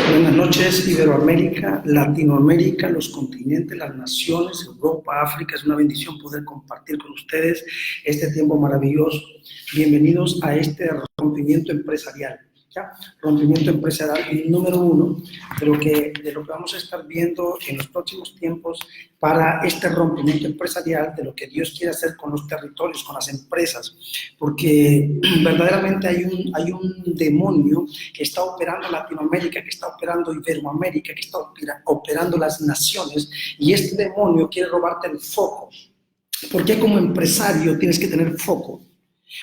Buenas noches, Iberoamérica, Latinoamérica, los continentes, las naciones, Europa, África. Es una bendición poder compartir con ustedes este tiempo maravilloso. Bienvenidos a este rompimiento empresarial. ¿Ya? Rompimiento empresarial número 1 de lo que vamos a estar viendo en los próximos tiempos para este rompimiento empresarial, de lo que Dios quiere hacer con los territorios, con las empresas, porque verdaderamente hay un demonio que está operando en Latinoamérica, que está operando en Iberoamérica, que está operando las naciones, y este demonio quiere robarte el foco. ¿Por qué como empresario tienes que tener foco?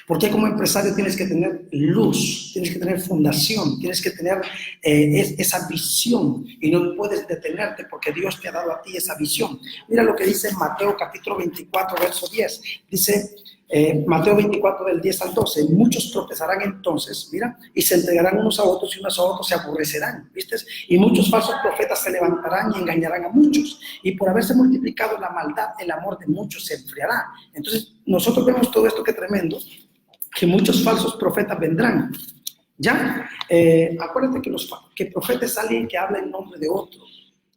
Porque como empresario tienes que tener luz, tienes que tener fundación, tienes que tener esa visión y no puedes detenerte porque Dios te ha dado a ti esa visión. Mira lo que dice Mateo capítulo 24, verso 10. Dice Mateo 24 del 10 al 12, muchos tropezarán entonces, mira, y se entregarán unos a otros y unos a otros se aborrecerán, ¿viste? Y muchos falsos profetas se levantarán y engañarán a muchos. Y por haberse multiplicado la maldad, el amor de muchos se enfriará. Entonces, nosotros vemos todo esto que tremendo, que muchos falsos profetas vendrán. ¿Ya? Acuérdate que profeta es alguien que habla en nombre de otro.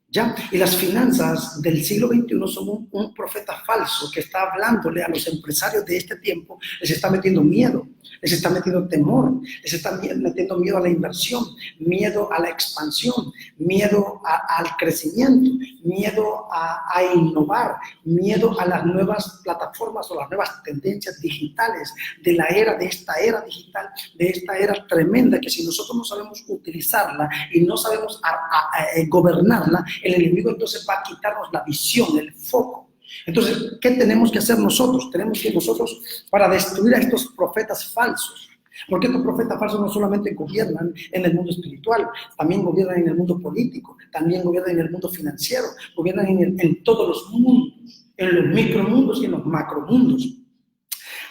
¿Ya? Y las finanzas del siglo XXI son un profeta falso que está hablándole a los empresarios de este tiempo, les está metiendo miedo, les está metiendo temor, les está metiendo miedo a la inversión, miedo a la expansión, miedo al crecimiento, miedo a innovar, miedo a las nuevas plataformas o las nuevas tendencias digitales de esta era digital, de esta era tremenda, que si nosotros no sabemos utilizarla y no sabemos gobernarla, el enemigo entonces va a quitarnos la visión, el foco. Entonces, ¿qué tenemos que hacer nosotros? Tenemos que nosotros, para destruir a estos profetas falsos, porque estos profetas falsos no solamente gobiernan en el mundo espiritual, también gobiernan en el mundo político, también gobiernan en el mundo financiero, gobiernan en todos los mundos, en los micromundos y en los macromundos.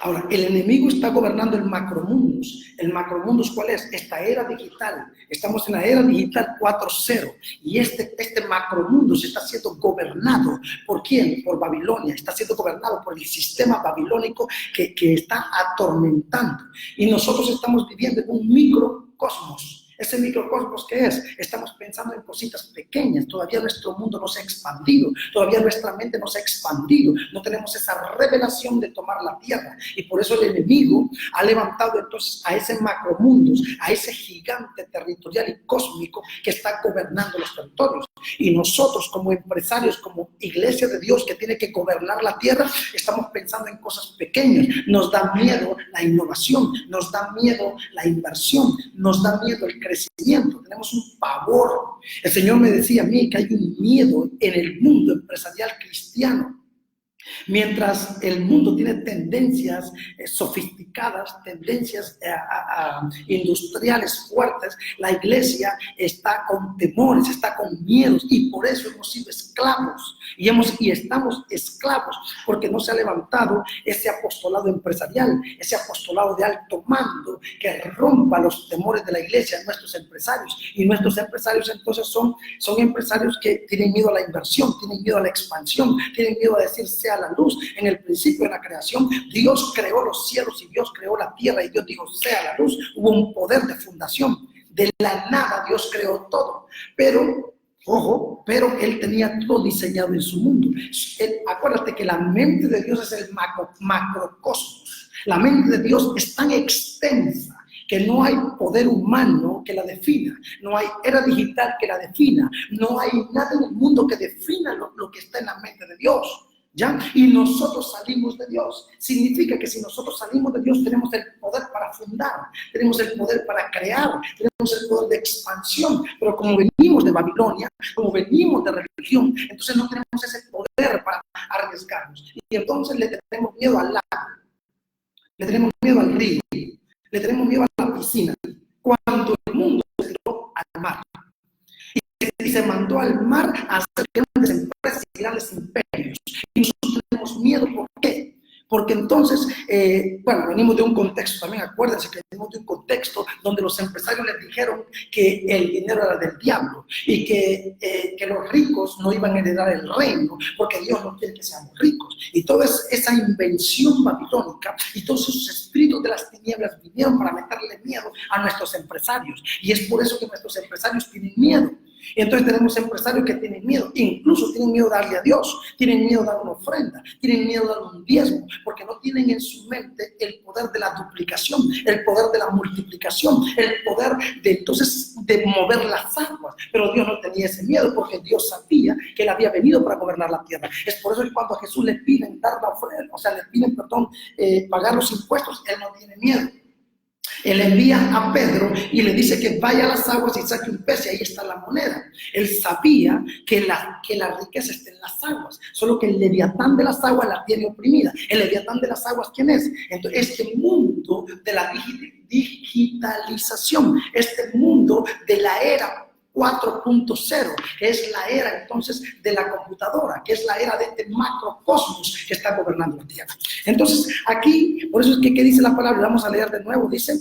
Ahora, el enemigo está gobernando el macromundos. ¿El macromundos cuál es? Esta era digital. Estamos en la era digital 4.0 y este macromundos está siendo gobernado. ¿Por quién? Por Babilonia. Está siendo gobernado por el sistema babilónico que está atormentando. Y nosotros estamos viviendo en un microcosmos. ¿Ese microcosmos qué es? Estamos pensando en cositas pequeñas, todavía nuestro mundo no se ha expandido, todavía nuestra mente no se ha expandido, no tenemos esa revelación de tomar la tierra, y por eso el enemigo ha levantado entonces a ese macromundos, a ese gigante territorial y cósmico que está gobernando los territorios. Y nosotros como empresarios, como iglesia de Dios que tiene que gobernar la tierra, estamos pensando en cosas pequeñas. Nos da miedo la innovación, nos da miedo la inversión, nos da miedo el crecimiento, tenemos un pavor. El Señor me decía a mí que hay un miedo en el mundo empresarial cristiano. Mientras el mundo tiene tendencias sofisticadas, tendencias industriales fuertes, la iglesia está con temores, está con miedos, y por eso hemos sido esclavos y estamos esclavos porque no se ha levantado ese apostolado empresarial, ese apostolado de alto mando que rompa los temores de la iglesia en nuestros empresarios. Y nuestros empresarios entonces son empresarios que tienen miedo a la inversión, tienen miedo a la expansión, tienen miedo a decir sea la luz. En el principio de la creación, Dios creó los cielos y Dios creó la tierra y Dios dijo sea la luz. Hubo un poder de fundación. De la nada Dios creó todo. Pero, ojo, Él tenía todo diseñado en su mundo. Acuérdate que la mente de Dios es el macrocosmos. La mente de Dios es tan extensa que no hay poder humano que la defina, no hay era digital que la defina, no hay nada en el mundo que defina lo que está en la mente de Dios. ¿Ya? Y nosotros salimos de Dios. Significa que si nosotros salimos de Dios tenemos el poder para fundar, tenemos el poder para crear, tenemos el poder de expansión. Pero como venimos de Babilonia, como venimos de religión, entonces no tenemos ese poder para arriesgarnos. Y entonces le tenemos miedo al lago, le tenemos miedo al río, le tenemos miedo a la piscina, cuando el mundo se tiró al mar. Y se mandó al mar a hacer grandes empresas y grandes imperios. Y nosotros tenemos miedo. ¿Por qué? Porque entonces, venimos de un contexto, también acuérdense que venimos de un contexto donde los empresarios les dijeron que el dinero era del diablo y que los ricos no iban a heredar el reino porque Dios no quiere que seamos ricos. Y toda esa invención babilónica y todos esos espíritus de las tinieblas vinieron para meterle miedo a nuestros empresarios. Y es por eso que nuestros empresarios tienen miedo. Y entonces tenemos empresarios que tienen miedo, incluso tienen miedo de darle a Dios, tienen miedo de dar una ofrenda, tienen miedo de dar un diezmo, porque no tienen en su mente el poder de la duplicación, el poder de la multiplicación, el poder de mover las aguas. Pero Dios no tenía ese miedo, porque Dios sabía que Él había venido para gobernar la tierra. Es por eso que cuando a Jesús le piden dar la ofrenda, le piden, pagar los impuestos, Él no tiene miedo. Él envía a Pedro y le dice que vaya a las aguas y saque un pez, y ahí está la moneda. Él sabía que la riqueza está en las aguas, solo que el leviatán de las aguas la tiene oprimida. El leviatán de las aguas, ¿quién es? Entonces, este mundo de la digitalización, este mundo de la era 4.0, que es la era entonces de la computadora, que es la era de este macrocosmos que está gobernando la tierra. Entonces aquí, por eso es que ¿qué dice la palabra? Vamos a leer de nuevo. Dice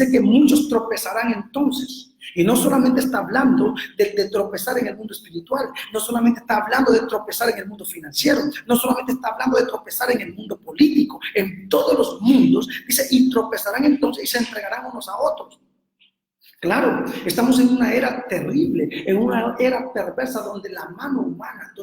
que muchos tropezarán entonces. Y no solamente está hablando de tropezar en el mundo espiritual, no solamente está hablando de tropezar en el mundo financiero, no solamente está hablando de tropezar en el mundo político, en todos los mundos. Dice, y tropezarán entonces y se entregarán unos a otros. Claro, estamos en una era terrible, en una era perversa donde la mano humana,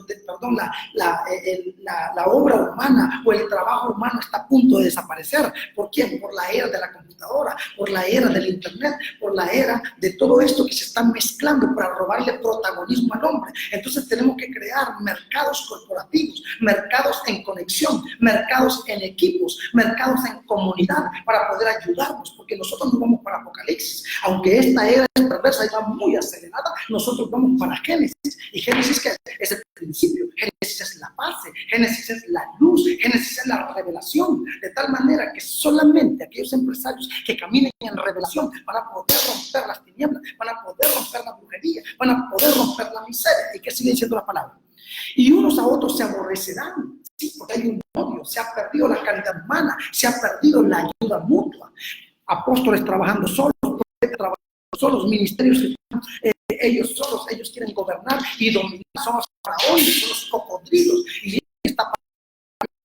la obra humana o el trabajo humano está a punto de desaparecer. ¿Por quién? Por la era de la computadora, por la era del internet, por la era de todo esto que se está mezclando para robarle protagonismo al hombre. Entonces tenemos que crear mercados corporativos, mercados en conexión, mercados en equipos, mercados en comunidad para poder ayudarnos, porque nosotros no vamos para Apocalipsis, aunque esta era perversa y va muy acelerada, nosotros vamos para Génesis. Y Génesis, ¿qué es? El principio. Génesis es la base, Génesis es la luz, Génesis es la revelación. De tal manera que solamente aquellos empresarios que caminen en revelación van a poder romper las tinieblas, van a poder romper la brujería, van a poder romper la miseria. ¿Y qué sigue diciendo la palabra? Y unos a otros se aborrecerán, sí, porque hay un odio, se ha perdido la caridad humana, se ha perdido la ayuda mutua. Apóstoles trabajando solos, trabajando solos, ministerios ellos solos, ellos quieren gobernar y dominar, son los faraones, son los cocodrilos, y está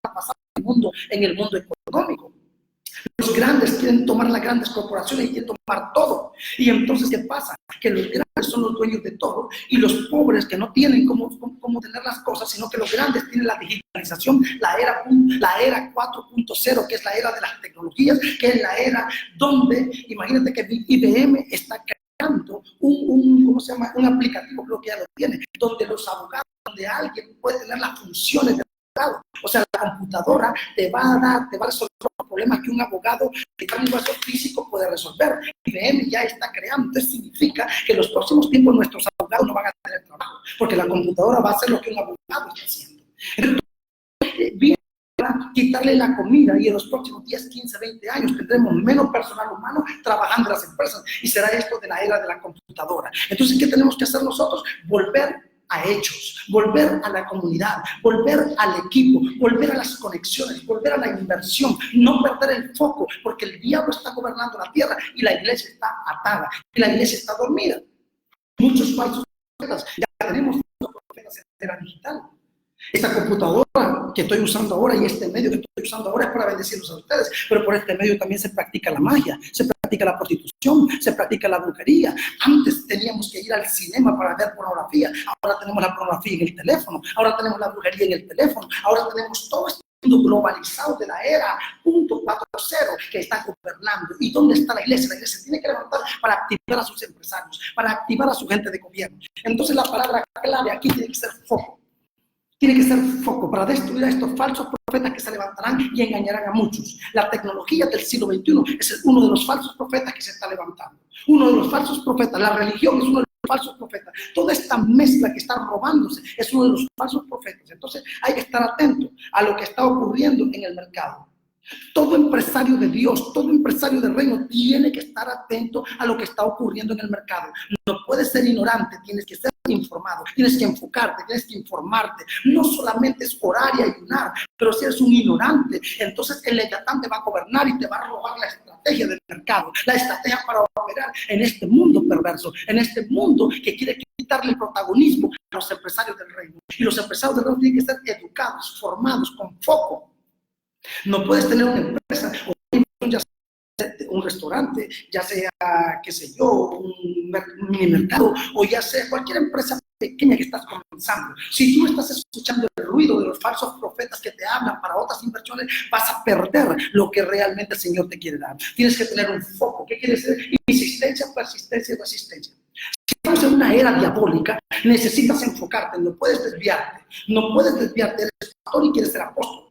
pasando en el mundo económico. Los grandes quieren tomar las grandes corporaciones y quieren tomar todo. Y entonces, ¿qué pasa? Que los grandes son los dueños de todo y los pobres que no tienen cómo tener las cosas, sino que los grandes tienen la digitalización, la era 4.0, que es la era de las tecnologías, que es la era donde, imagínate que IBM está creando un aplicativo, creo que ya lo tiene, donde los abogados, donde alguien puede tener las funciones de abogado. O sea, la computadora te va a resolver los problemas que un abogado de carne y hueso físico puede resolver. IBM ya está creando. Entonces significa que en los próximos tiempos nuestros abogados no van a tener trabajo, porque la computadora va a hacer lo que un abogado está haciendo. Entonces, viene a quitarle la comida y en los próximos 10, 15, 20 años tendremos menos personal humano trabajando en las empresas y será esto de la era de la computadora. Entonces, ¿qué tenemos que hacer nosotros? Volver a hechos, volver a la comunidad, volver al equipo, volver a las conexiones, volver a la inversión, no perder el foco, porque el diablo está gobernando la tierra y la iglesia está atada, y la iglesia está dormida. Muchos falsos profetas, ya tenemos profetas en la era digital. Esta computadora que estoy usando ahora y este medio que estoy usando ahora es para bendecirlos a ustedes, pero por este medio también se practica la magia, se practica la prostitución, se practica la brujería. Antes teníamos que ir al cinema para ver pornografía, ahora tenemos la pornografía en el teléfono, ahora tenemos la brujería en el teléfono, ahora tenemos todo este mundo globalizado de la era 4.0 que está gobernando. ¿Y dónde está la iglesia? La iglesia tiene que levantar para activar a sus empresarios, para activar a su gente de gobierno. Entonces la palabra clave aquí tiene que ser foco. Tiene que ser foco para destruir a estos falsos profetas que se levantarán y engañarán a muchos. La tecnología del siglo XXI es uno de los falsos profetas que se está levantando. Uno de los falsos profetas, la religión es uno de los falsos profetas. Toda esta mezcla que está robándose es uno de los falsos profetas. Entonces hay que estar atento a lo que está ocurriendo en el mercado. Todo empresario de Dios, todo empresario del reino tiene que estar atento a lo que está ocurriendo en el mercado. No puedes ser ignorante, tienes que ser informado, tienes que enfocarte, tienes que informarte. No solamente es orar y ayunar, pero si eres un ignorante, entonces el leviatán te va a gobernar y te va a robar la estrategia del mercado, la estrategia para operar en este mundo perverso, en este mundo que quiere quitarle protagonismo a los empresarios del reino. Y los empresarios del reino tienen que ser educados, formados, con foco. No puedes tener una empresa o un restaurante, ya sea, qué sé yo, un mini mercado, o ya sea cualquier empresa pequeña que estás comenzando. Si tú estás escuchando el ruido de los falsos profetas que te hablan para otras inversiones, vas a perder lo que realmente el Señor te quiere dar. Tienes que tener un foco. ¿Qué quiere decir? Insistencia, persistencia y resistencia. Si estamos en una era diabólica, necesitas enfocarte, no puedes desviarte. No puedes desviarte, eres pastor y quieres ser apóstol.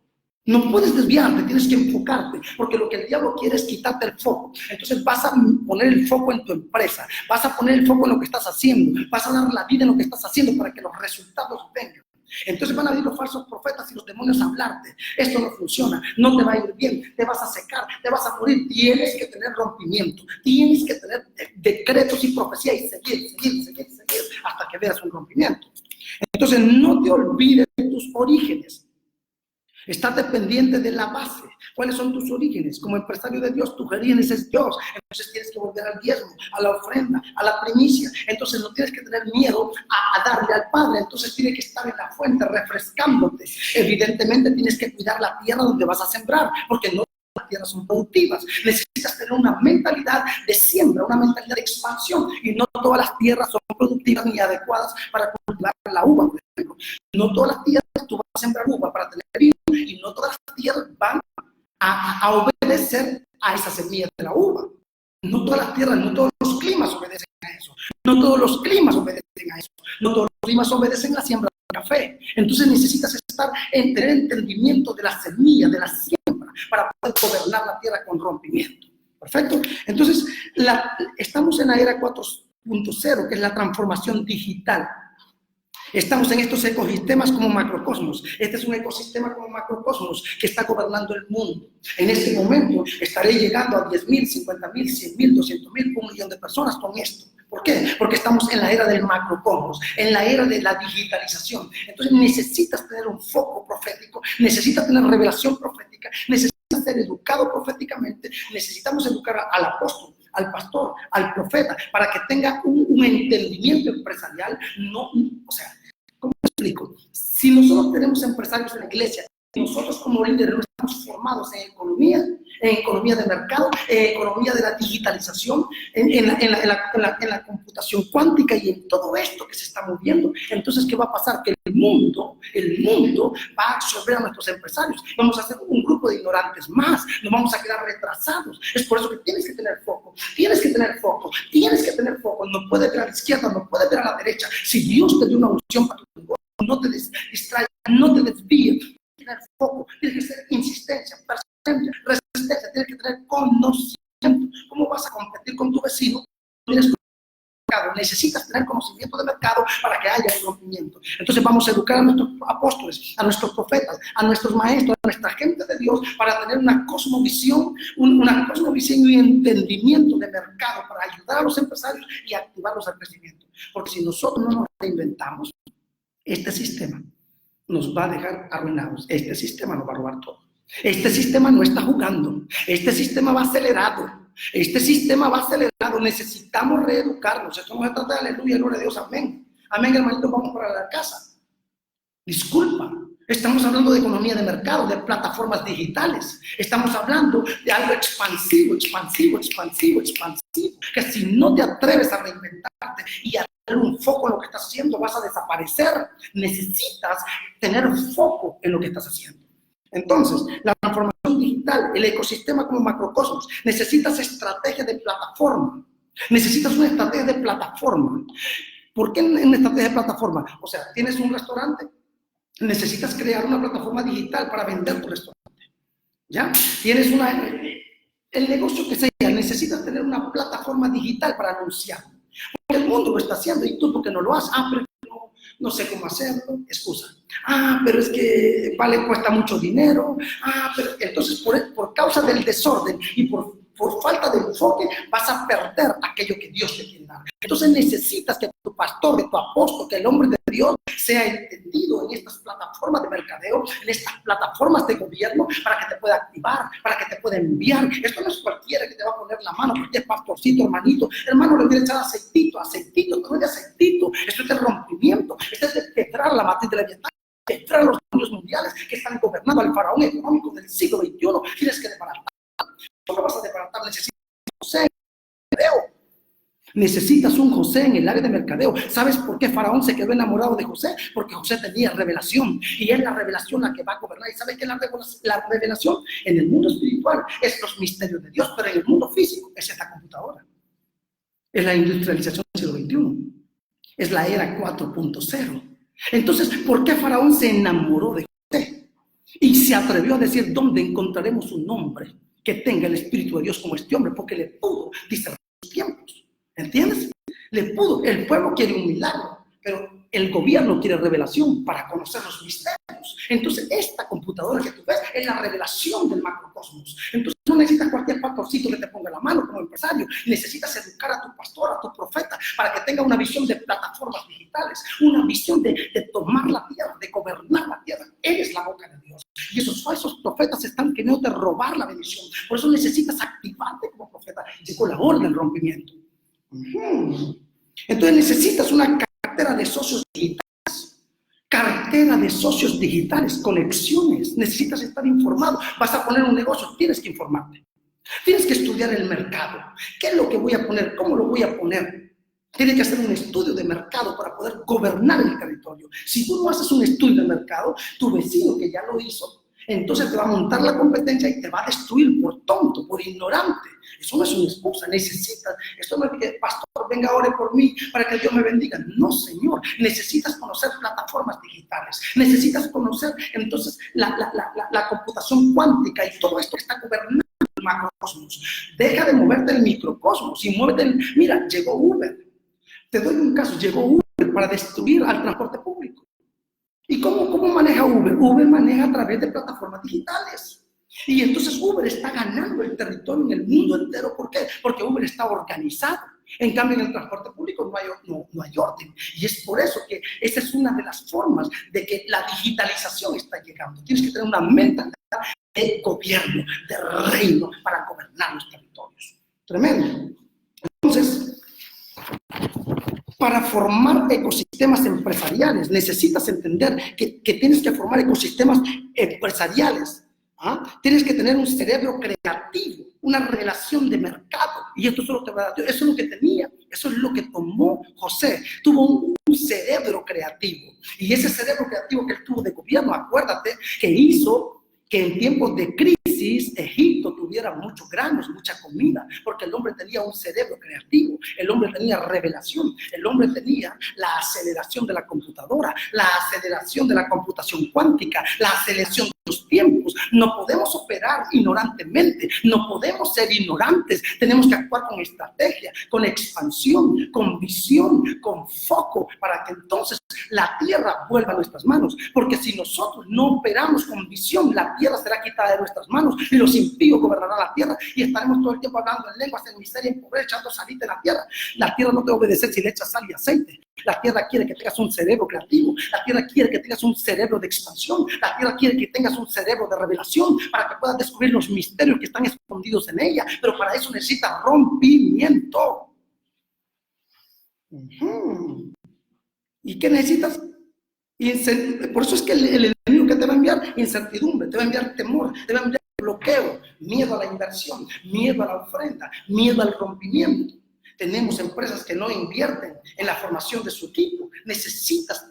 No puedes desviarte, tienes que enfocarte, porque lo que el diablo quiere es quitarte el foco. Entonces vas a poner el foco en tu empresa, vas a poner el foco en lo que estás haciendo, vas a dar la vida en lo que estás haciendo para que los resultados vengan. Entonces van a venir los falsos profetas y los demonios a hablarte. Esto no funciona, no te va a ir bien, te vas a secar, te vas a morir. Tienes que tener rompimiento, tienes que tener decretos y profecía y seguir hasta que veas un rompimiento. Entonces no te olvides de tus orígenes. Estás dependiente de la base. ¿Cuáles son tus orígenes? Como empresario de Dios, tus orígenes es Dios. Entonces tienes que volver al diezmo, a la ofrenda, a la primicia. Entonces no tienes que tener miedo a darle al Padre. Entonces tienes que estar en la fuente refrescándote. Evidentemente tienes que cuidar la tierra donde vas a sembrar, porque no las tierras son productivas. Necesitas tener una mentalidad de siembra, una mentalidad de expansión. Y no todas las tierras son productivas ni adecuadas para cultivar la uva, por ejemplo. No todas las tierras tú vas a sembrar uva para tener vino, y no todas las tierras van a obedecer a esa semilla de la uva. No todas las tierras, no todos los climas obedecen a eso. No todos los climas obedecen a eso. No todos los climas obedecen a la siembra de café. Entonces necesitas tener entendimiento de la semilla, de la siembra, para poder gobernar la tierra con rompimiento. ¿Perfecto? Entonces, estamos en la era 4.0, que es la transformación digital. Estamos en estos ecosistemas como macrocosmos. Este es un ecosistema como macrocosmos que está gobernando el mundo. En este momento estaré llegando a 10,000, 50,000, 100,000, 200,000, 1,000,000 de personas con esto. ¿Por qué? Porque estamos en la era del macrocosmos, en la era de la digitalización. Entonces necesitas tener un foco profético, necesitas tener revelación profética, necesitas ser educado proféticamente, necesitamos educar al apóstol, al pastor, al profeta, para que tenga un entendimiento empresarial. No, o sea, ¿cómo explico? Si nosotros tenemos empresarios en la iglesia, nosotros como líderes no estamos formados en economía de mercado, en economía de la digitalización, en la computación cuántica y en todo esto que se está moviendo, entonces ¿qué va a pasar? Que el mundo va a absorber a nuestros empresarios. Vamos a ser un grupo de ignorantes más, nos vamos a quedar retrasados. Es por eso que tienes que tener foco, tienes que tener foco, tienes que tener foco. No puedes ver a la izquierda, no puedes ver a la derecha. Si Dios te dio una unción para tu negocio, no te distraigas, no te desvíes. Tener foco, tienes que ser insistencia, persistencia, resistencia, tienes que tener conocimiento. ¿Cómo vas a competir con tu vecino? Tienes mercado, necesitas tener conocimiento de mercado para que haya un rompimiento. Entonces vamos a educar a nuestros apóstoles, a nuestros profetas, a nuestros maestros, a nuestra gente de Dios, para tener una cosmovisión y entendimiento de mercado, para ayudar a los empresarios y activarlos al crecimiento. Porque si nosotros no nos reinventamos, este sistema nos va a dejar arruinados. Este sistema nos va a robar todo. Este sistema no está jugando. Este sistema va acelerado. Necesitamos reeducarnos. Esto no se trata de aleluya, gloria a Dios, amén. Amén, hermanito, vamos para la casa. Disculpa. Estamos hablando de economía de mercado, de plataformas digitales. Estamos hablando de algo expansivo. Que si no te atreves a reinventarte y a tener un foco en lo que estás haciendo, vas a desaparecer. Necesitas tener foco en lo que estás haciendo. Entonces, la transformación digital, el ecosistema como macrocosmos, necesitas estrategia de plataforma. Necesitas una estrategia de plataforma. ¿Por qué en estrategia de plataforma? O sea, tienes un restaurante, necesitas crear una plataforma digital para vender tu restaurante. ¿Ya? Tienes el negocio que sea, necesitas tener una plataforma digital para anunciar. Porque el mundo lo está haciendo y tú porque no lo haces. Pero no sé cómo hacerlo, excusa. Pero es que cuesta mucho dinero. Pero entonces por causa del desorden y por falta de enfoque vas a perder aquello que Dios te quiere dar. Entonces necesitas que tu pastor, de tu apóstol, que el hombre de Dios sea entendido en estas plataformas de mercadeo, en estas plataformas de gobierno, para que te pueda activar, para que te pueda enviar. Esto no es cualquiera que te va a poner la mano, cualquier pastorcito, hermano, le voy a echar aceitito, esto no es de aceitito, esto es de rompimiento, esto es de quebrar la matriz de la dieta, quebrar los dominios mundiales que están gobernando al faraón económico del siglo XXI. Tienes que desbaratar. ¿Cómo vas a desbaratar? Necesitas un José en el mercadeo. Necesitas un José en el área de mercadeo. ¿Sabes por qué Faraón se quedó enamorado de José? Porque José tenía revelación, y es la revelación la que va a gobernar. ¿Y sabes qué es la revelación? En el mundo espiritual es los misterios de Dios, pero en el mundo físico es esta computadora. Es la industrialización del siglo XXI. Es la era 4.0. Entonces, ¿por qué Faraón se enamoró de José? Y se atrevió a decir, ¿dónde encontraremos un hombre que tenga el Espíritu de Dios como este hombre? Porque le pudo discernir los tiempos. ¿Entiendes? Le pudo. El pueblo quiere un milagro, pero el gobierno quiere revelación para conocer los misterios. Entonces, esta computadora que tú ves es la revelación del macrocosmos. Entonces, no necesitas cualquier pastorcito que te ponga la mano como empresario. Necesitas educar a tu pastor, a tu profeta, para que tenga una visión de plataformas digitales, una visión de tomar la tierra, de gobernar la tierra. Eres la boca de Dios. Y esos falsos profetas están queriendo robar la bendición. Por eso necesitas activarte como profeta. Llegó la hora del rompimiento. Entonces necesitas una cartera de socios digitales, conexiones. Necesitas estar informado. Vas a poner un negocio, tienes que informarte, tienes que estudiar el mercado. ¿Qué es lo que voy a poner? ¿Cómo lo voy a poner? Tienes que hacer un estudio de mercado para poder gobernar el territorio. Si tú no haces un estudio de mercado, tu vecino que ya lo hizo, entonces te va a montar la competencia y te va a destruir por tonto, por ignorante. Eso no es una excusa. Necesitas, esto no es que, pastor, venga, ore por mí para que Dios me bendiga. No, Señor. Necesitas conocer plataformas digitales. Necesitas conocer, entonces, la computación cuántica y todo esto que está gobernando el macrocosmos. Deja de moverte el microcosmos y muévete el... Mira, llegó Uber. Te doy un caso. Llegó Uber para destruir al transporte público. ¿Y cómo maneja Uber? Uber maneja a través de plataformas digitales. Y entonces Uber está ganando el territorio en el mundo entero. ¿Por qué? Porque Uber está organizado. En cambio, en el transporte público no hay orden. Y es por eso que esa es una de las formas de que la digitalización está llegando. Tienes que tener una mentalidad de gobierno, de reino, para gobernar los territorios. Tremendo. Entonces, para formar ecosistemas empresariales, necesitas entender que tienes que formar ecosistemas empresariales. Tienes que tener un cerebro creativo, una relación de mercado. Y esto solo te va a dar. Eso es lo que tenía, eso es lo que tomó José. Tuvo un cerebro creativo. Y ese cerebro creativo que él tuvo de gobierno, acuérdate, que hizo que en tiempos de crisis Egipto tuviera muchos granos, mucha comida, porque el hombre tenía un cerebro creativo, el hombre tenía revelación, el hombre tenía la aceleración de la computadora, la aceleración de la computación cuántica, la aceleración de los tiempos. No podemos operar ignorantemente, no podemos ser ignorantes, tenemos que actuar con estrategia, con expansión, con visión, con foco, para que entonces la tierra vuelva a nuestras manos, porque si nosotros no operamos con visión, la tierra será quitada de nuestras manos y los impíos gobernarán la tierra y estaremos todo el tiempo hablando en lenguas, en miseria, en pobreza, echando salita en la tierra. La tierra no te va a obedecer si le echas sal y aceite. La tierra quiere que tengas un cerebro creativo, la tierra quiere que tengas un cerebro de expansión, la tierra quiere que tengas un cerebro de revelación para que puedas descubrir los misterios que están escondidos en ella, pero para eso necesita rompimiento. ¿Y qué necesitas? Por eso es que el enemigo que te va a enviar incertidumbre, te va a enviar temor, te va a enviar bloqueo, miedo a la inversión, miedo a la ofrenda, miedo al rompimiento. Tenemos empresas que no invierten en la formación de su equipo. Necesitas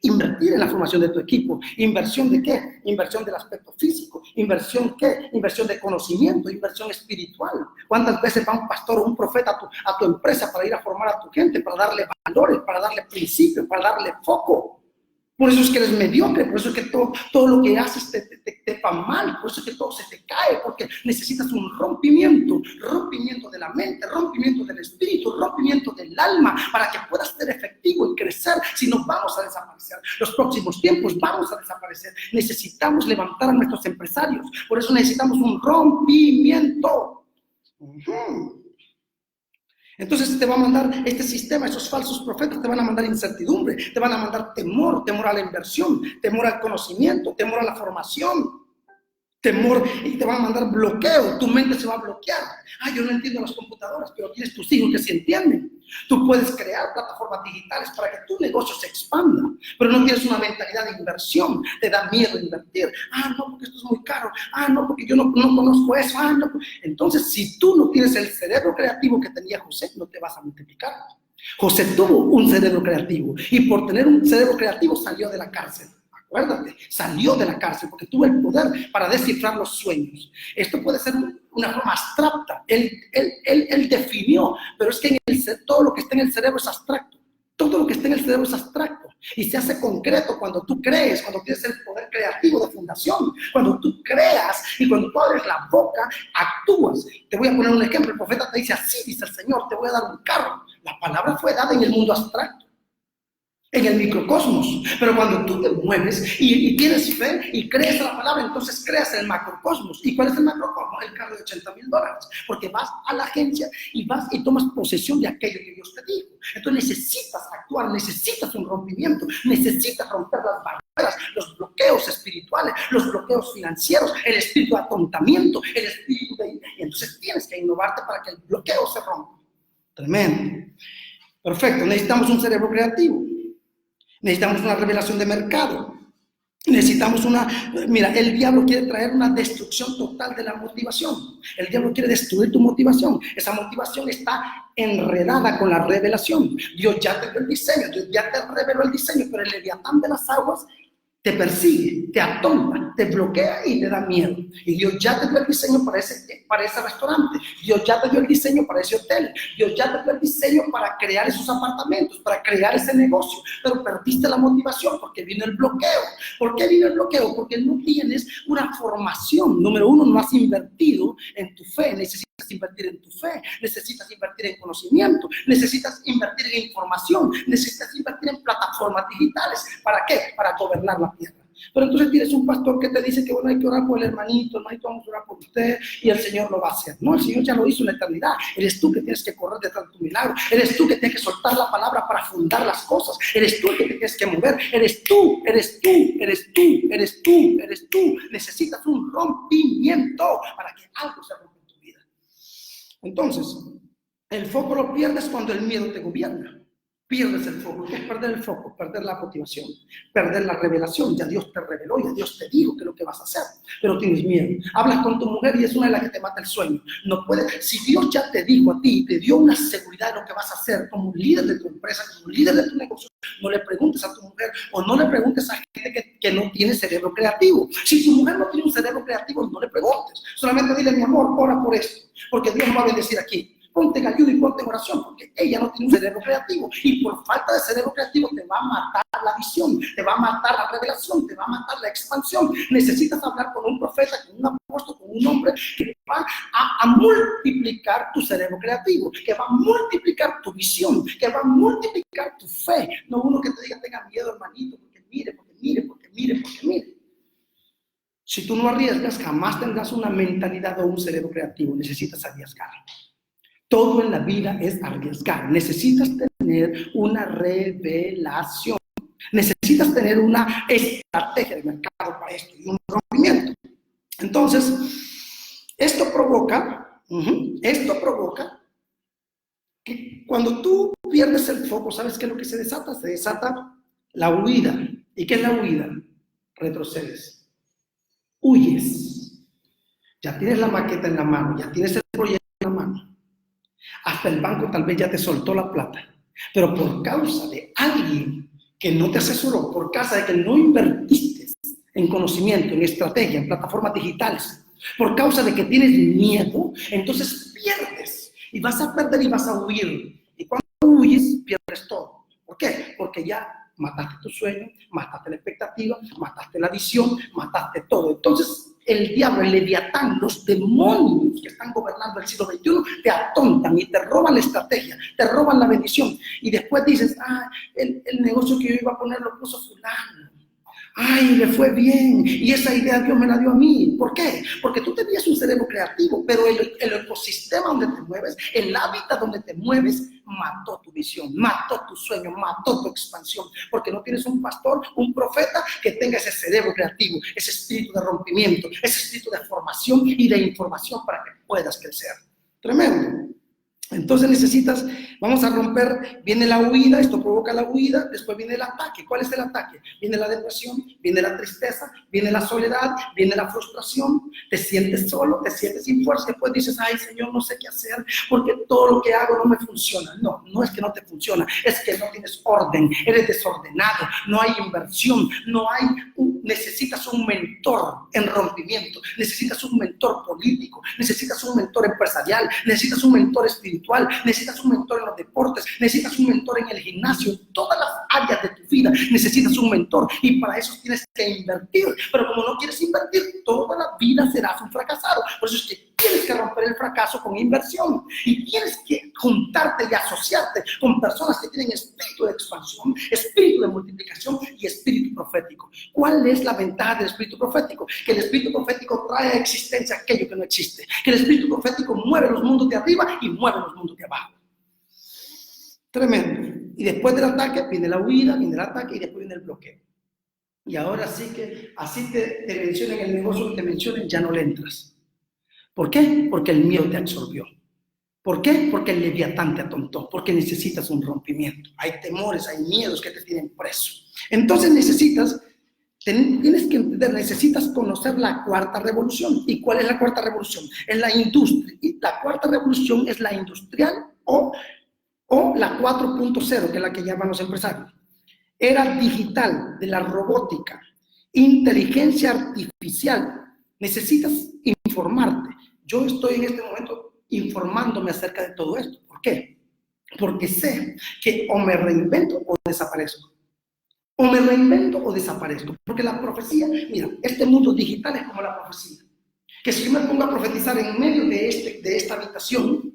invertir en la formación de tu equipo. ¿Inversión de qué? Inversión del aspecto físico. ¿Inversión qué? Inversión de conocimiento, inversión espiritual. ¿Cuántas veces va un pastor o un profeta a tu empresa para ir a formar a tu gente, para darle valores, para darle principios, para darle foco? Por eso es que eres mediocre, por eso es que todo lo que haces te va mal, por eso es que todo se te cae, porque necesitas un rompimiento de la mente, rompimiento del espíritu, rompimiento del alma, para que puedas ser efectivo y crecer. Si no, vamos a desaparecer. Los próximos tiempos vamos a desaparecer. Necesitamos levantar a nuestros empresarios, por eso necesitamos un rompimiento. Entonces te va a mandar este sistema, esos falsos profetas te van a mandar incertidumbre, te van a mandar temor, temor a la inversión, temor al conocimiento, temor a la formación, temor, y te van a mandar bloqueo, tu mente se va a bloquear. Yo no entiendo las computadoras, pero tienes tus hijos que sí entienden. Tú puedes crear plataformas digitales para que tu negocio se expanda, pero no tienes una mentalidad de inversión, te da miedo invertir. No, porque esto es muy caro. No, porque yo no conozco eso. No. Entonces, si tú no tienes el cerebro creativo que tenía José, no te vas a multiplicar. José tuvo un cerebro creativo y por tener un cerebro creativo salió de la cárcel. Acuérdate, salió de la cárcel porque tuvo el poder para descifrar los sueños. Esto puede ser una forma abstracta. Él definió, pero es que todo lo que está en el cerebro es abstracto. Todo lo que está en el cerebro es abstracto y se hace concreto cuando tú crees, cuando tienes el poder creativo de fundación, cuando tú creas y cuando tú abres la boca, actúas. Te voy a poner un ejemplo. El profeta te dice, así dice el Señor, te voy a dar un carro. La palabra fue dada en el mundo abstracto, en el microcosmos, pero cuando tú te mueves y tienes fe y crees la palabra, entonces creas el macrocosmos. ¿Y cuál es el macrocosmos? El carro de $80,000, porque vas a la agencia y vas y tomas posesión de aquello que Dios te dijo. Entonces necesitas actuar, necesitas un rompimiento, necesitas romper las barreras, los bloqueos espirituales, los bloqueos financieros, el espíritu de atontamiento, el espíritu de... Y entonces tienes que innovarte para que el bloqueo se rompa. Tremendo. Perfecto, necesitamos un cerebro creativo. Necesitamos una revelación de mercado. Necesitamos Mira, el diablo quiere traer una destrucción total de la motivación. El diablo quiere destruir tu motivación. Esa motivación está enredada con la revelación. Dios ya te dio el diseño, Dios ya te reveló el diseño, pero el leviatán de las aguas te persigue, te atonta, te bloquea y te da miedo. Y Dios ya te dio el diseño para ese restaurante. Dios ya te dio el diseño para ese hotel. Dios ya te dio el diseño para crear esos apartamentos, para crear ese negocio. Pero perdiste la motivación porque vino el bloqueo. ¿Por qué vino el bloqueo? Porque no tienes una formación. Número uno, no has invertido en tu fe. Necesitas invertir en tu fe, necesitas invertir en conocimiento, necesitas invertir en información, necesitas invertir en plataformas digitales. ¿Para qué? Para gobernar la tierra. Pero entonces tienes un pastor que te dice que bueno, hay que orar por el hermanito, no hay que orar por usted y el Señor lo va a hacer. No, el Señor ya lo hizo en la eternidad. Eres tú que tienes que correr detrás de tu milagro. Eres tú que tienes que soltar la palabra para fundar las cosas. Eres tú el que te tienes que mover. Eres tú, eres tú, eres tú, eres tú, eres tú. Necesitas un rompimiento para que algo se rompa en tu vida. Entonces, el foco lo pierdes cuando el miedo te gobierna. Pierdes el foco. ¿Qué es perder el foco? Perder la motivación, perder la revelación. Ya Dios te reveló, ya Dios te dijo qué es lo que vas a hacer, pero tienes miedo. Hablas con tu mujer y es una de las que te mata el sueño. No puedes. Si Dios ya te dijo a ti, te dio una seguridad de lo que vas a hacer como un líder de tu empresa, como un líder de tu negocio, no le preguntes a tu mujer o no le preguntes a gente que no tiene cerebro creativo. Si tu mujer no tiene un cerebro creativo, no le preguntes. Solamente dile, mi amor, ora por esto, porque Dios va a bendecir aquí. Ponte en ayuda y ponte en oración, porque ella no tiene un cerebro creativo. Y por falta de cerebro creativo te va a matar la visión, te va a matar la revelación, te va a matar la expansión. Necesitas hablar con un profeta, con un apóstol, con un hombre que va a multiplicar tu cerebro creativo, que va a multiplicar tu visión, que va a multiplicar tu fe. No uno que te diga, tenga miedo, hermanito, porque mire, porque mire, porque mire, porque mire. Si tú no arriesgas, jamás tendrás una mentalidad o un cerebro creativo. Necesitas arriesgar. Todo en la vida es arriesgar. Necesitas tener una revelación. Necesitas tener una estrategia de mercado para esto y un rompimiento. Entonces, esto provoca que cuando tú pierdes el foco, ¿sabes qué es lo que se desata? Se desata la huida. ¿Y qué es la huida? Retrocedes. Huyes. Ya tienes la maqueta en la mano, ya tienes el proyecto en la mano. Hasta el banco tal vez ya te soltó la plata, pero por causa de alguien que no te asesoró, por causa de que no invertiste en conocimiento, en estrategia, en plataformas digitales, por causa de que tienes miedo, entonces pierdes y vas a perder y vas a huir. Y cuando huyes, pierdes todo. ¿Por qué? Porque ya mataste tu sueño, mataste la expectativa, mataste la visión, mataste todo. Entonces, el diablo, el leviatán, los demonios que están gobernando el siglo XXI te atontan y te roban la estrategia, te roban la bendición. Y después dices, el negocio que yo iba a poner lo puso fulano. Ay, le fue bien, y esa idea Dios me la dio a mí. ¿Por qué? Porque tú tenías un cerebro creativo, pero el ecosistema donde te mueves, el hábitat donde te mueves, mató tu visión, mató tu sueño, mató tu expansión, porque no tienes un pastor, un profeta que tenga ese cerebro creativo, ese espíritu de rompimiento, ese espíritu de formación y de información para que puedas crecer. Tremendo. Entonces necesitas, vamos a romper, viene la huida, esto provoca la huida, después viene el ataque. ¿Cuál es el ataque? Viene la depresión, viene la tristeza, viene la soledad, viene la frustración, te sientes solo, te sientes sin fuerza, después dices, ay Señor, no sé qué hacer, porque todo lo que hago no me funciona. No, no es que no te funciona, es que no tienes orden, eres desordenado, no hay inversión, no hay, necesitas un mentor en rompimiento, necesitas un mentor político, necesitas un mentor empresarial, necesitas un mentor espiritual, necesitas un mentor en los deportes, necesitas un mentor en el gimnasio, en todas las áreas de tu vida necesitas un mentor, y para eso tienes que invertir. Pero como no quieres invertir, toda la vida serás un fracasado. Por eso es que tienes que romper el fracaso con inversión, y tienes que juntarte y asociarte con personas que tienen espíritu de expansión, espíritu de multiplicación y espíritu profético. ¿Cuál es la ventaja del espíritu profético? Que el espíritu profético trae a existencia aquello que no existe, que el espíritu profético mueve los mundos de arriba y mueve los mundos de abajo. Tremendo. Y después del ataque viene la huida, viene el ataque y después viene el bloqueo. Y ahora sí que así te mencionen el negocio que te mencionen, ya no le entras. ¿Por qué? Porque el miedo te absorbió. ¿Por qué? Porque el leviatán te atontó, porque necesitas un rompimiento. Hay temores, hay miedos que te tienen preso. Entonces tienes que entender, necesitas conocer la cuarta revolución. ¿Y cuál es la cuarta revolución? Es la industria. Y la cuarta revolución es la industrial o la 4.0, que es la que llaman los empresarios. Era digital, de la robótica, inteligencia artificial. Necesitas informarte. Yo estoy en este momento informándome acerca de todo esto. ¿Por qué? Porque sé que o me reinvento o desaparezco. O me reinvento o desaparezco. Porque la profecía, mira, este mundo digital es como la profecía. Que si yo me pongo a profetizar en medio de esta habitación,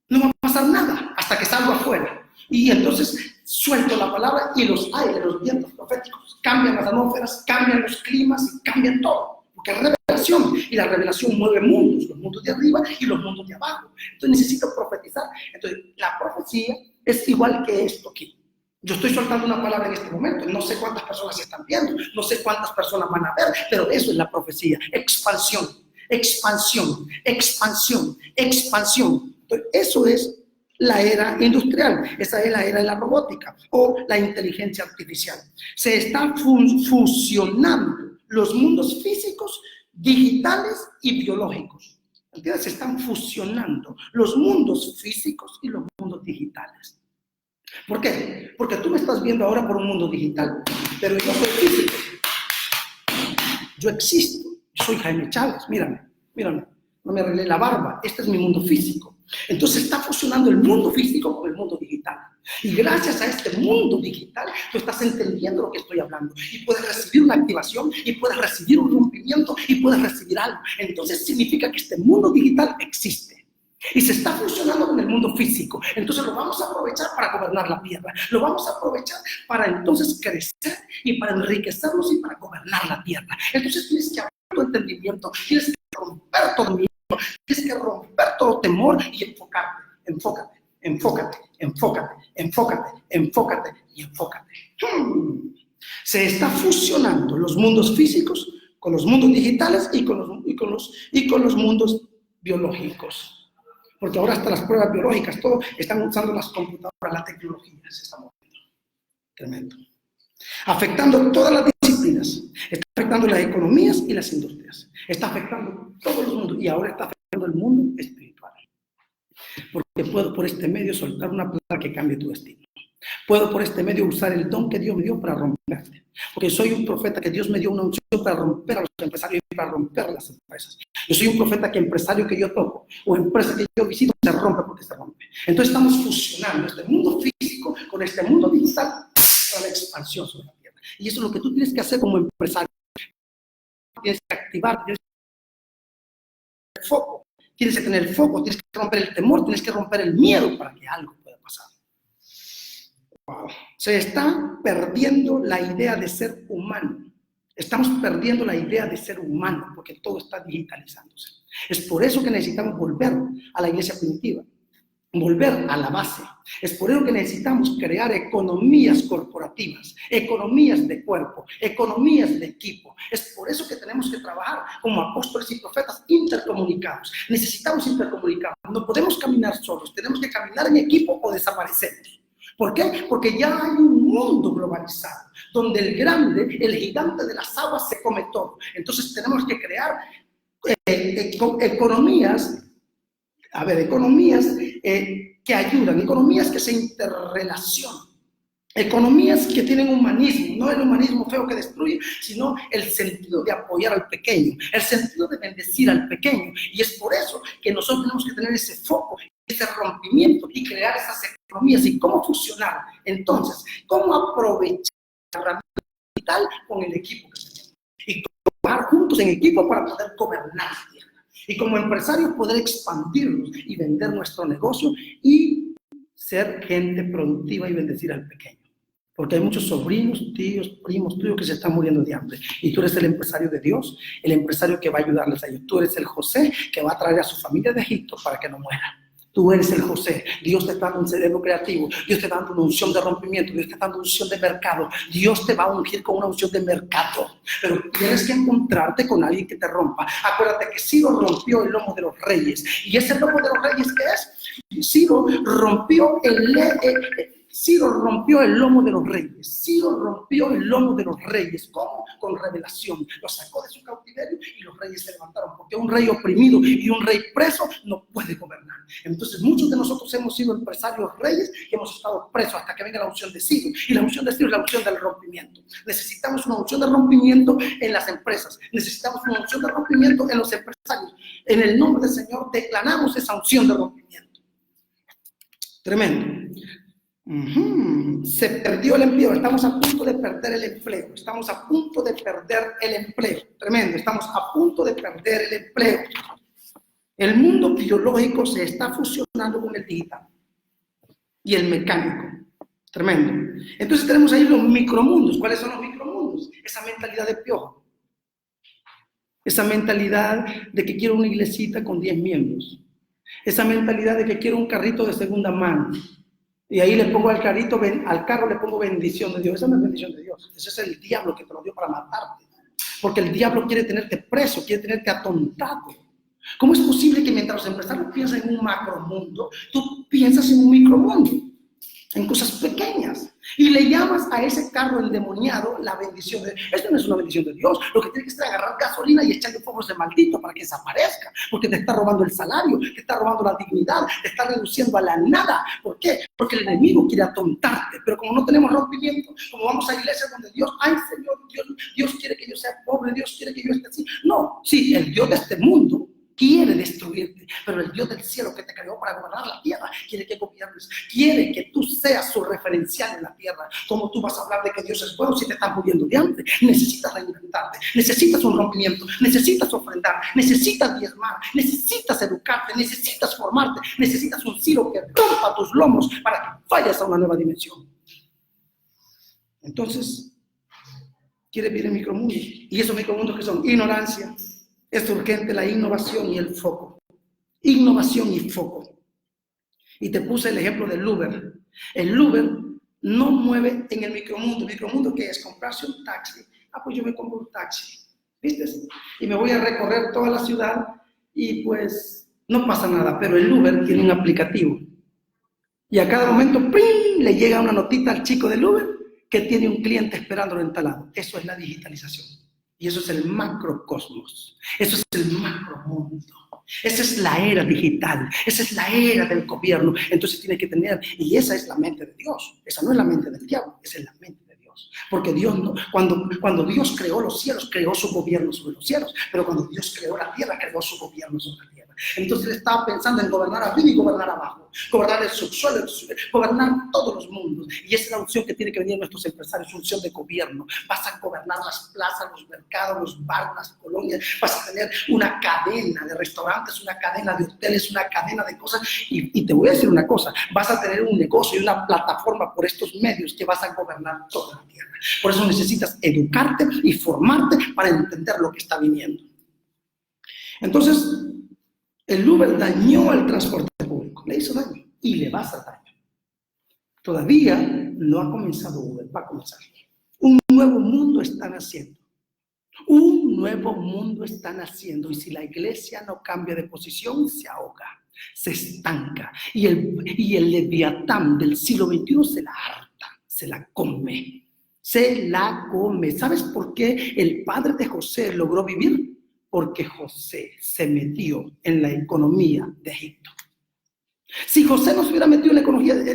no va a pasar nada hasta que salgo afuera. Y entonces suelto la palabra y los aires, los vientos proféticos cambian las atmósferas, cambian los climas y cambian todo. Porque es revelación, y la revelación mueve mundos, los mundos de arriba y los mundos de abajo. Entonces necesito profetizar. Entonces la profecía es igual que esto aquí. Yo estoy soltando una palabra en este momento, no sé cuántas personas se están viendo, no sé cuántas personas van a ver, pero eso es la profecía, expansión, expansión, expansión, expansión. Entonces, eso es la era industrial, esa es la era de la robótica o la inteligencia artificial. Se está fusionando los mundos físicos, digitales y biológicos. ¿Entiendes? Se están fusionando los mundos físicos y los mundos digitales. ¿Por qué? Porque tú me estás viendo ahora por un mundo digital, pero yo soy físico. Yo existo. Yo soy Jaime Chávez. Mírame, mírame. No me arreglé la barba. Este es mi mundo físico. Entonces está fusionando el mundo físico con el mundo digital. Y gracias a este mundo digital, tú estás entendiendo lo que estoy hablando. Y puedes recibir una activación, y puedes recibir un rompimiento, y puedes recibir algo. Entonces significa que este mundo digital existe. Y se está fusionando con el mundo físico. Entonces lo vamos a aprovechar para gobernar la tierra. Lo vamos a aprovechar para entonces crecer y para enriquecernos y para gobernar la tierra. Entonces tienes que abrir tu entendimiento, tienes que romper todo miedo, tienes que romper todo temor y enfocarte, enfócate, enfócate, enfócate, enfócate, enfócate y enfócate. Se está fusionando los mundos físicos con los mundos digitales y con los mundos biológicos. Porque ahora hasta las pruebas biológicas, todo, están usando las computadoras, la tecnología, se está moviendo. Tremendo. Afectando todas las disciplinas. Está afectando las economías y las industrias. Está afectando todo el mundo y ahora está afectando el mundo espiritual. Porque puedo por este medio soltar una palabra que cambie tu destino. Puedo por este medio usar el don que Dios me dio para romperte. Porque soy un profeta que Dios me dio una unción para romper a los empresarios y para romper las empresas. Yo soy un profeta que empresario que yo toco o empresa que yo visito se rompe porque se rompe. Entonces estamos fusionando este mundo físico con este mundo digital para la expansión sobre la tierra. Y eso es lo que tú tienes que hacer como empresario. Tienes que activar, tienes que tener foco, tienes que tener foco, tienes que romper el temor, tienes que romper el miedo para que algo pueda pasar. Wow. Se está perdiendo la idea de ser humano. Estamos perdiendo la idea de ser humano porque todo está digitalizándose. Es por eso que necesitamos volver a la iglesia primitiva, volver a la base. Es por eso que necesitamos crear economías corporativas, economías de cuerpo, economías de equipo. Es por eso que tenemos que trabajar como apóstoles y profetas intercomunicados. Necesitamos intercomunicados. No podemos caminar solos, tenemos que caminar en equipo o desaparecer. ¿Por qué? Porque ya hay un mundo globalizado, donde el grande, el gigante de las aguas se come todo. Entonces tenemos que crear economías que ayudan, economías que se interrelacionan, economías que tienen humanismo, no el humanismo feo que destruye, sino el sentido de apoyar al pequeño, el sentido de bendecir al pequeño. Y es por eso que nosotros tenemos que tener ese foco, ese rompimiento y crear esas economías. ¿Y cómo funcionar? Entonces, ¿cómo aprovechar la herramienta digital con el equipo que se tiene? Y trabajar juntos en equipo para poder gobernar la tierra. Y como empresarios poder expandirnos y vender nuestro negocio y ser gente productiva y bendecir al pequeño. Porque hay muchos sobrinos, tíos, primos tuyos que se están muriendo de hambre. Y tú eres el empresario de Dios, el empresario que va a ayudarles a ellos. Tú eres el José que va a traer a su familia de Egipto para que no muera. Tú eres el José. Dios te está dando un cerebro creativo. Dios te está dando una unción de rompimiento. Dios te está dando una unción de mercado. Dios te va a ungir con una unción de mercado. Pero tienes que encontrarte con alguien que te rompa. Acuérdate que Ciro rompió el lomo de los reyes. ¿Y ese lomo de los reyes qué es? Ciro rompió el lomo de los reyes. Ciro rompió el lomo de los reyes. ¿Cómo? Con revelación. Los sacó de su cautiverio y los reyes se levantaron. Porque un rey oprimido y un rey preso no puede gobernar. Entonces muchos de nosotros hemos sido empresarios reyes y hemos estado presos hasta que venga la unción de Ciro. Y la unción de Ciro es la unción del rompimiento. Necesitamos una unción de rompimiento en las empresas. Necesitamos una unción de rompimiento en los empresarios. En el nombre del Señor declaramos esa unción de rompimiento. Tremendo. Se perdió el empleo, estamos a punto de perder el empleo, estamos a punto de perder el empleo, tremendo, estamos a punto de perder el empleo. El mundo biológico se está fusionando con el digital y el mecánico, tremendo. Entonces tenemos ahí los micromundos. ¿Cuáles son los micromundos? Esa mentalidad de piojo, esa mentalidad de que quiero una iglesita con 10 miembros, esa mentalidad de que quiero un carrito de segunda mano. Y ahí le pongo al carro le pongo bendición de Dios. Esa no es bendición de Dios. Ese es el diablo que te lo dio para matarte. Porque el diablo quiere tenerte preso, quiere tenerte atontado. ¿Cómo es posible que mientras los empresarios piensan en un macromundo, tú piensas en un micromundo? En cosas pequeñas. Y le llamas a ese carro endemoniado la bendición de Dios. Esto no es una bendición de Dios. Lo que tiene que hacer es agarrar gasolina y echarle fuego a ese maldito para que desaparezca. Porque te está robando el salario, te está robando la dignidad, te está reduciendo a la nada. ¿Por qué? Porque el enemigo quiere atontarte. Pero como no tenemos rompimiento, como vamos a iglesias donde Dios, ay Señor, Dios quiere que yo sea pobre, Dios quiere que yo esté así. No, sí, el Dios de este mundo quiere destruirte, pero el Dios del cielo que te creó para gobernar la tierra quiere que gobiernes, quiere que tú seas su referencial en la tierra. ¿Cómo tú vas a hablar de que Dios es bueno si te estás muriendo de hambre? Necesitas reinventarte, necesitas un rompimiento, necesitas ofrendar, necesitas diezmar, necesitas educarte, necesitas formarte, necesitas un Ciro que rompa tus lomos para que vayas a una nueva dimensión. Entonces, quieres vivir en micromundos, y esos micromundos que son ignorancia. Es urgente la innovación y el foco. Innovación y foco. Y te puse el ejemplo del Uber. El Uber no mueve en el micromundo. ¿El micromundo qué es? Comprarse un taxi. Ah, pues yo me compro un taxi. ¿Viste? Y me voy a recorrer toda la ciudad y pues no pasa nada. Pero el Uber tiene un aplicativo. Y a cada momento ¡pring!, le llega una notita al chico del Uber que tiene un cliente esperándolo en tal lado. Eso es la digitalización. Y eso es el macrocosmos, eso es el macromundo, esa es la era digital, esa es la era del gobierno. Entonces tiene que tener, y esa es la mente de Dios, esa no es la mente del diablo, esa es la mente de Dios. Porque Dios no, cuando Dios creó los cielos, creó su gobierno sobre los cielos, pero cuando Dios creó la tierra, creó su gobierno sobre la tierra. Entonces él estaba pensando en gobernar arriba y gobernar abajo, gobernar el subsuelo, gobernar todos los mundos. Y esa es la opción que tiene que venir nuestros empresarios, función de gobierno. Vas a gobernar las plazas, los mercados, los bares, las colonias. Vas a tener una cadena de restaurantes, una cadena de hoteles, una cadena de cosas. Y te voy a decir una cosa, vas a tener un negocio y una plataforma por estos medios que vas a gobernar toda la tierra. Por eso necesitas educarte y formarte para entender lo que está viniendo. Entonces, el Uber dañó al transporte público, le hizo daño y le va a hacer daño. Todavía no ha comenzado Uber, va a comenzar. Un nuevo mundo está naciendo. Un nuevo mundo está naciendo y si la iglesia no cambia de posición, se ahoga, se estanca. Y el leviatán del siglo XXI se la harta, se la come. Se la come. ¿Sabes por qué el padre de José logró vivir? Porque José se metió en la economía de Egipto. Si José no se hubiera metido en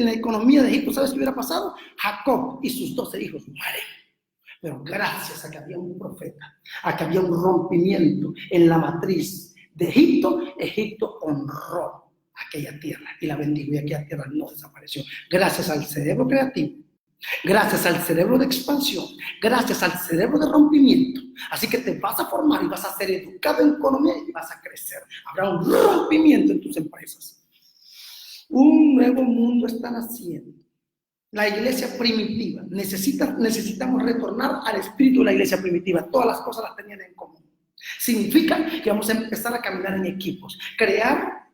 la economía de Egipto, ¿sabes qué hubiera pasado? Jacob y sus 12 hijos mueren. Pero gracias a que había un profeta, a que había un rompimiento en la matriz de Egipto, Egipto honró aquella tierra y la bendijo y aquella tierra no desapareció. Gracias al cerebro creativo, gracias al cerebro de expansión, gracias al cerebro de rompimiento. Así que te vas a formar y vas a ser educado en economía y vas a crecer. Habrá un rompimiento en tus empresas. Un nuevo mundo está naciendo. La iglesia primitiva, necesitamos retornar al espíritu de la iglesia primitiva. Todas las cosas las tenían en común. Significa que vamos a empezar a caminar en equipos, crear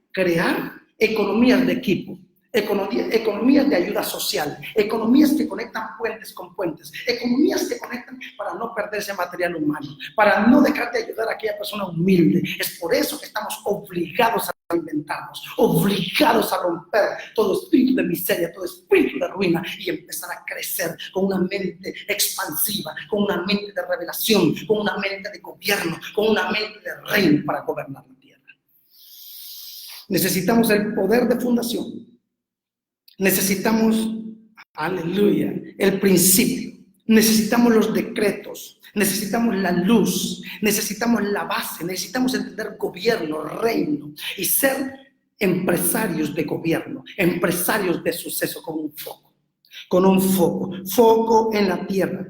economías de equipo, economías de ayuda social, economías que conectan puentes con puentes, economías que conectan para no perderse material humano, para no dejar de ayudar a aquella persona humilde. Es por eso que estamos obligados a reinventarnos, obligados a romper todo espíritu de miseria, todo espíritu de ruina y empezar a crecer con una mente expansiva, con una mente de revelación, con una mente de gobierno, con una mente de reino para gobernar la tierra. Necesitamos el poder de fundación. Necesitamos, aleluya, el principio. Necesitamos los decretos. Necesitamos la luz, necesitamos la base, necesitamos entender gobierno, reino y ser empresarios de gobierno, empresarios de suceso con un foco en la tierra,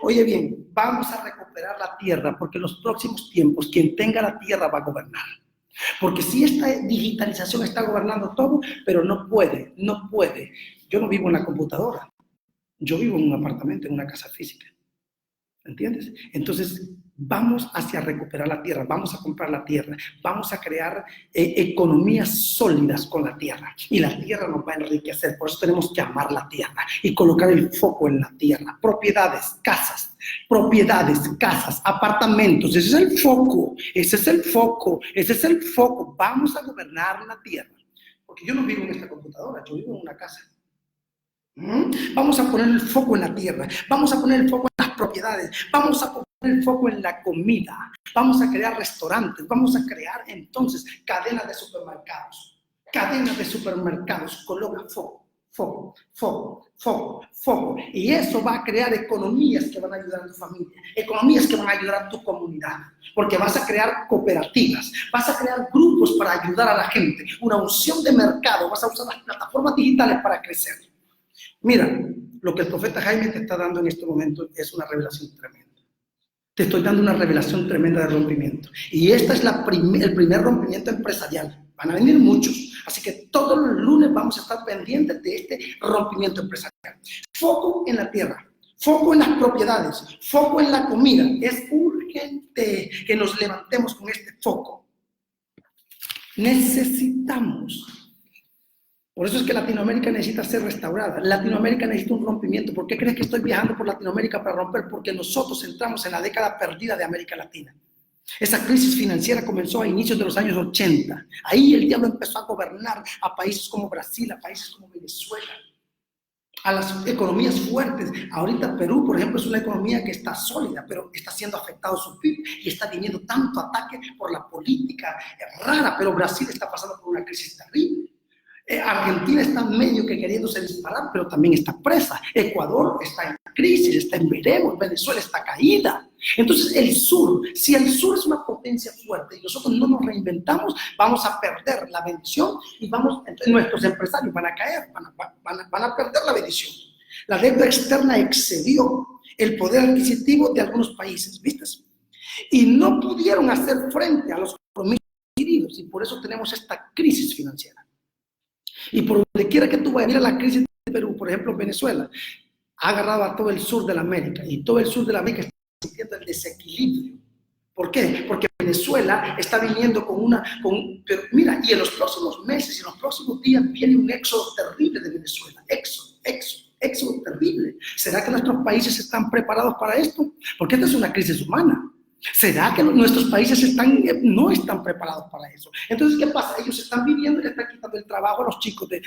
oye bien, vamos a recuperar la tierra porque en los próximos tiempos quien tenga la tierra va a gobernar. Porque si esta digitalización está gobernando todo, pero no puede, yo no vivo en la computadora, yo vivo en un apartamento, en una casa física. ¿Entiendes? Entonces, vamos hacia recuperar la tierra, vamos a comprar la tierra, vamos a crear economías sólidas con la tierra. Y la tierra nos va a enriquecer, por eso tenemos que amar la tierra y colocar el foco en la tierra. Propiedades, casas, apartamentos, ese es el foco. Vamos a gobernar la tierra. Porque yo no vivo en esta computadora, yo vivo en una casa. Vamos a poner el foco en la tierra, vamos a poner el foco en las propiedades, vamos a poner el foco en la comida, vamos a crear restaurantes, vamos a crear entonces cadenas de supermercados, coloca foco. Y eso va a crear economías que van a ayudar a tu familia, economías que van a ayudar a tu comunidad, porque vas a crear cooperativas, vas a crear grupos para ayudar a la gente, una unción de mercado, vas a usar las plataformas digitales para crecer. Mira, lo que el profeta Jaime te está dando en este momento es una revelación tremenda. Te estoy dando una revelación tremenda de rompimiento. Y este es el primer rompimiento empresarial. Van a venir muchos. Así que todos los lunes vamos a estar pendientes de este rompimiento empresarial. Foco en la tierra, foco en las propiedades, foco en la comida. Es urgente que nos levantemos con este foco. Necesitamos. Por eso es que Latinoamérica necesita ser restaurada. Latinoamérica necesita un rompimiento. ¿Por qué crees que estoy viajando por Latinoamérica para romper? Porque nosotros entramos en la década perdida de América Latina. Esa crisis financiera comenzó a inicios de los años 80. Ahí el diablo empezó a gobernar a países como Brasil, a países como Venezuela, a las economías fuertes. Ahorita Perú, por ejemplo, es una economía que está sólida, pero está siendo afectado su PIB y está viniendo tanto ataque por la política rara, pero Brasil está pasando por una crisis terrible. Argentina está medio que queriéndose disparar, pero también está presa. Ecuador está en crisis, está en veremos. Venezuela está caída. Entonces si el sur es una potencia fuerte y nosotros no nos reinventamos, vamos a perder la bendición y entonces nuestros empresarios van a caer, van a perder la bendición. La deuda externa excedió el poder adquisitivo de algunos países, ¿viste? Y no pudieron hacer frente a los compromisos adquiridos y por eso tenemos esta crisis financiera. Y por donde quiera que tú vayas, mira la crisis de Perú, por ejemplo, Venezuela, ha agarrado a todo el sur de la América y todo el sur de la América está sintiendo el desequilibrio. ¿Por qué? Porque Venezuela está viniendo pero mira, y en los próximos meses y en los próximos días viene un éxodo terrible de Venezuela, éxodo terrible. ¿Será que nuestros países están preparados para esto? Porque esta es una crisis humana. ¿Será que nuestros países no están preparados para eso? Entonces, ¿qué pasa? Ellos están viviendo y le están quitando el trabajo a los chicos del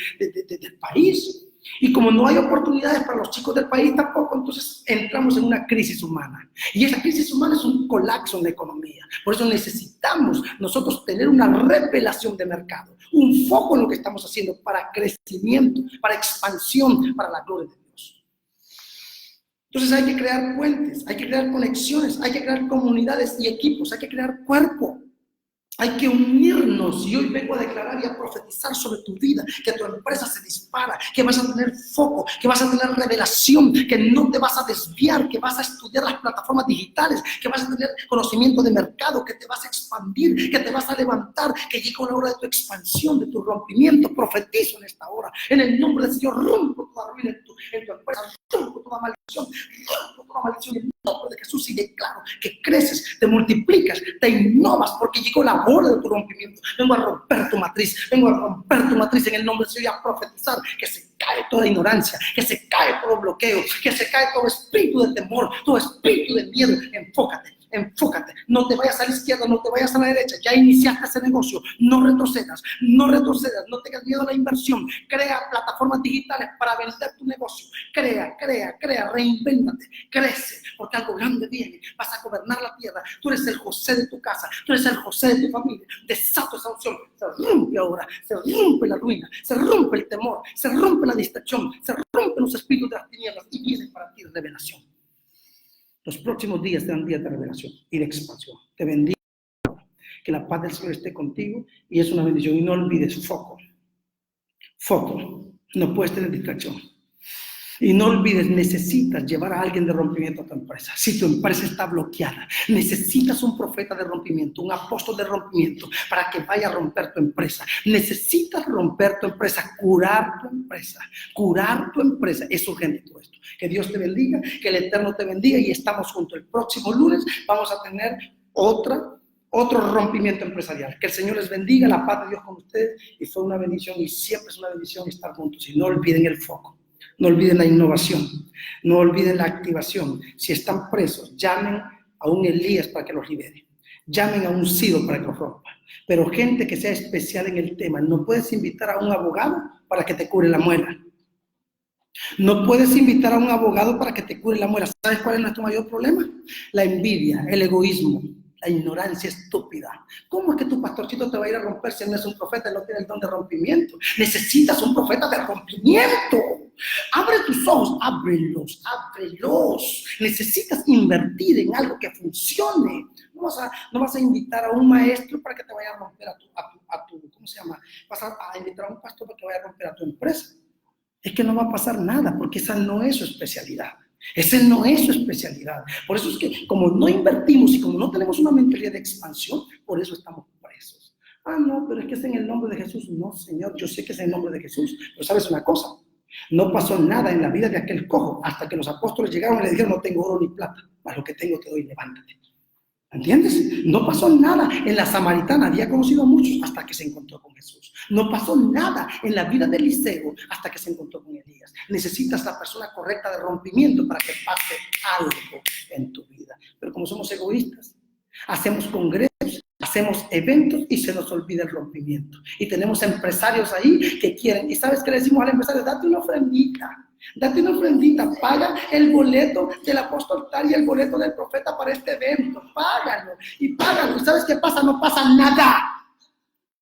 país. Y como no hay oportunidades para los chicos del país tampoco, entonces entramos en una crisis humana. Y esa crisis humana es un colapso en la economía. Por eso necesitamos nosotros tener una revelación de mercado, un foco en lo que estamos haciendo para crecimiento, para expansión, para la gloria de Dios. Entonces hay que crear puentes, hay que crear conexiones, hay que crear comunidades y equipos, hay que crear cuerpo. Hay que unirnos y hoy vengo a declarar y a profetizar sobre tu vida, que tu empresa se dispara, que vas a tener foco, que vas a tener revelación, que no te vas a desviar, que vas a estudiar las plataformas digitales, que vas a tener conocimiento de mercado, que te vas a expandir, que te vas a levantar, que llega la hora de tu expansión, de tu rompimiento. Profetizo en esta hora, en el nombre del Señor, rompo toda ruina en tu empresa, rompo toda maldición en el nombre de Jesús y declaro que creces, te multiplicas, te innovas porque llegó la hora de tu rompimiento. Vengo a romper tu matriz en el nombre del Señor y a profetizar que se cae toda ignorancia, que se cae todo bloqueo, que se cae todo espíritu de temor, todo espíritu de miedo. Enfócate, no te vayas a la izquierda, no te vayas a la derecha, ya iniciaste ese negocio, no retrocedas, no tengas miedo a la inversión, crea plataformas digitales para vender tu negocio, crea, reinvéntate, crece, porque algo grande viene, vas a gobernar la tierra, tú eres el José de tu casa, tú eres el José de tu familia, desato esa unción, se rompe ahora, se rompe la ruina, se rompe el temor, se rompe la distracción, se rompen los espíritus de las tinieblas y viene para ti revelación. Los próximos días serán días de revelación y de expansión. Te bendigo. Que la paz del Señor esté contigo y es una bendición. Y no olvides foco. No puedes tener distracción. Y no olvides, necesitas llevar a alguien de rompimiento a tu empresa. Si tu empresa está bloqueada, necesitas un profeta de rompimiento, un apóstol de rompimiento para que vaya a romper tu empresa. Necesitas romper tu empresa, curar tu empresa. Es urgente todo esto. Que Dios te bendiga, que el Eterno te bendiga y estamos juntos. El próximo lunes vamos a tener otro rompimiento empresarial. Que el Señor les bendiga, la paz de Dios con ustedes. Y fue una bendición y siempre es una bendición estar juntos. Y no olviden el foco. No olviden la innovación, no olviden la activación. Si están presos, llamen a un Elías para que los libere. Llamen a un Ciro para que los rompa. Pero gente que sea especial en el tema. No puedes invitar a un abogado para que te cure la muela. No puedes invitar a un abogado para que te cure la muela. ¿Sabes cuál es nuestro mayor problema? La envidia, el egoísmo, la ignorancia estúpida. ¿Cómo es que tu pastorcito te va a ir a romper si no es un profeta y no tiene el don de rompimiento? Necesitas un profeta de rompimiento. Abre tus ojos, ábrelos. Necesitas invertir en algo que funcione. No vas a invitar a un maestro para que te vaya a romper a tu ¿cómo se llama? Vas a invitar a un pastor para que vaya a romper a tu empresa. Es que no va a pasar nada porque esa no es su especialidad. Ese no es su especialidad. Por eso es que como no invertimos y como no tenemos una mentalidad de expansión, por eso estamos presos. No, pero es que es en el nombre de Jesús. No, Señor, yo sé que es en el nombre de Jesús. Pero ¿sabes una cosa? No pasó nada en la vida de aquel cojo hasta que los apóstoles llegaron y le dijeron, no tengo oro ni plata, mas lo que tengo te doy, levántate. ¿Entiendes? No pasó nada en la samaritana, había conocido a muchos hasta que se encontró con Jesús. No pasó nada en la vida de Eliseo hasta que se encontró con Elías. Necesitas la persona correcta de rompimiento para que pase algo en tu vida. Pero como somos egoístas, hacemos congresos, hacemos eventos y se nos olvida el rompimiento. Y tenemos empresarios ahí que quieren, y ¿sabes qué le decimos al empresario? Date una ofrendita, paga el boleto del apóstol tal y el boleto del profeta para este evento, págalo. Y ¿sabes qué pasa? No pasa nada.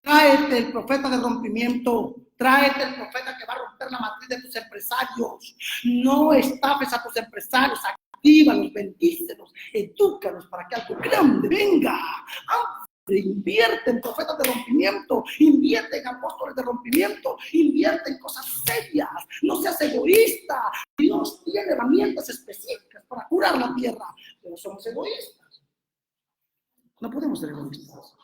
Tráete el profeta de rompimiento, tráete el profeta que va a romper la matriz de tus empresarios. No estafes a tus empresarios, actívalos, bendícelos, edúcalos para que algo grande venga. Invierte en profetas de rompimiento, invierte en apóstoles de rompimiento, invierte en cosas serias, no seas egoísta. Dios tiene herramientas específicas para curar la tierra, pero somos egoístas. No podemos ser egoístas.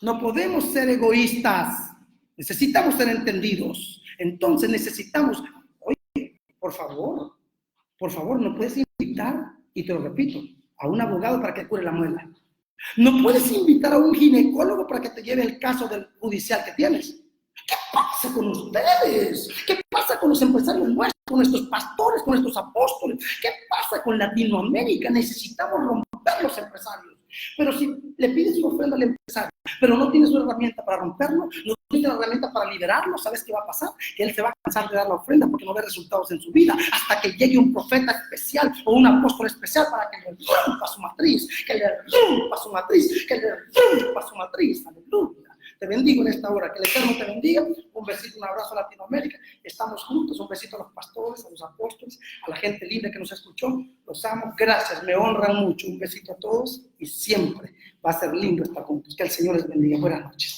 No podemos ser egoístas. Necesitamos ser entendidos. Entonces necesitamos, oye, por favor, no puedes invitar, y te lo repito, a un abogado para que cure la muela. No puedes invitar a un ginecólogo para que te lleve el caso del judicial que tienes. ¿Qué pasa con ustedes? ¿Qué pasa con los empresarios nuestros, con nuestros pastores, con nuestros apóstoles? ¿Qué pasa con Latinoamérica? Necesitamos romper los empresarios. Pero si le pides una ofrenda al empresario, pero no tienes una herramienta para romperlo, no tienes una herramienta para liberarlo, ¿sabes qué va a pasar? Que él se va a cansar de dar la ofrenda porque no ve resultados en su vida, hasta que llegue un profeta especial o un apóstol especial para que le rompa su matriz, que le rompa su matriz, que le rompa su matriz. Aleluya. Te bendigo en esta hora, que el Eterno te bendiga. Un besito, un abrazo a Latinoamérica. Estamos juntos. Un besito a los pastores, a los apóstoles, a la gente linda que nos escuchó. Los amo. Gracias, me honran mucho. Un besito a todos y siempre va a ser lindo estar juntos. Que el Señor les bendiga. Buenas noches.